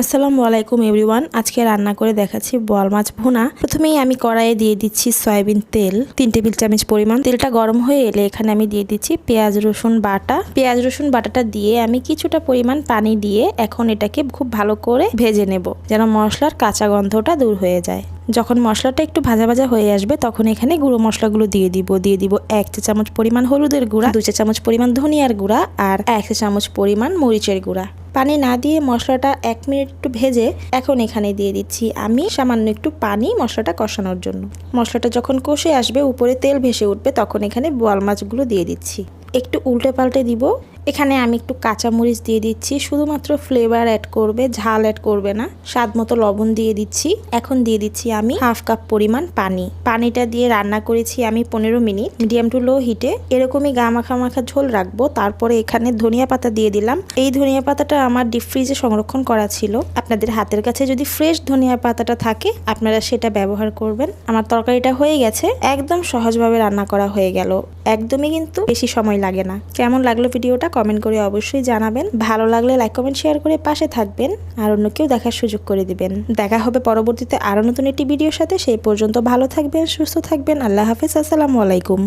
আসসালামু আলাইকুম এভরিওয়ান। আজকে রান্না করে দেখাচ্ছি বোয়াল মাছ ভুনা। প্রথমেই আমি কড়াইয়ে দিয়ে দিচ্ছি সয়াবিন তেল 3 টেবিল চামচ পরিমাণ। তেলটা গরম হয়ে এলে এখানে আমি দিয়ে দিচ্ছি পেঁয়াজ রসুন বাটা। পেঁয়াজ রসুন বাটাটা দিয়ে আমি কিছুটা পরিমাণ পানি দিয়ে এখন এটাকে খুব ভালো করে ভেজে নেব, যেন মশলার কাঁচা গন্ধটা দূর হয়ে যায়। যখন মশলাটা একটু ভাজা ভাজা হয়ে আসবে তখন এখানে গুঁড়ো মশলাগুলো দিয়ে দিব 1 চা চামচ পরিমাণ হলুদের গুঁড়া, 2 চা চামচ পরিমাণ ধনিয়ার গুঁড়া আর 1 চা চামচ পরিমাণ মরিচের গুঁড়া। পানি না দিয়ে মশলাটা 1 মিনিট একটু ভেজে এখন এখানে দিয়ে দিচ্ছি আমি সামান্য একটু পানি মশলাটা কষানোর জন্য। মশলাটা যখন কষে আসবে, উপরে তেল ভেসে উঠবে, তখন এখানে বোয়াল মাছগুলো দিয়ে দিচ্ছি। একটু উল্টে পাল্টে দিব। এখানে আমি একটু কাঁচামরিচ দিয়ে দিচ্ছি, শুধুমাত্র ফ্লেভার অ্যাড করবে, ঝাল অ্যাড করবে না। স্বাদ মতো লবণ দিয়ে দিচ্ছি। এখন দিয়ে দিচ্ছি আমি 1/2 কাপ পরিমাণ পানি। পানিটা দিয়ে রান্না করেছি আমি 15 মিনিট মিডিয়াম টু লো হিটে। এরকমই গা মাখা মাখা ঝোল রাখবো। তারপরে এখানে ধনিয়া পাতা দিয়ে দিলাম। এই ধনিয়া পাতাটা আমার ডিপ ফ্রিজে সংরক্ষণ করা ছিল। আপনাদের হাতের কাছে যদি ফ্রেশ ধনিয়া পাতাটা থাকে আপনারা সেটা ব্যবহার করবেন। আমার তরকারিটা হয়ে গেছে, একদম সহজভাবে রান্না করা হয়ে গেল। একদমই কিন্তু বেশি সময় লাগে না। কেমন লাগলো ভিডিওটা কমেন্ট করে অবশ্যই জানাবেন। ভালো লাগলে লাইক কমেন্ট শেয়ার করে পাশে থাকবেন আর অন্য কেউ দেখার সুযোগ করে দিবেন। দেখা হবে পরবর্তীতে আরো নতুন একটি ভিডিওর সাথে। সেই পর্যন্ত ভালো থাকবেন, সুস্থ থাকবেন। আল্লাহ হাফেজ। আসসালামু আলাইকুম।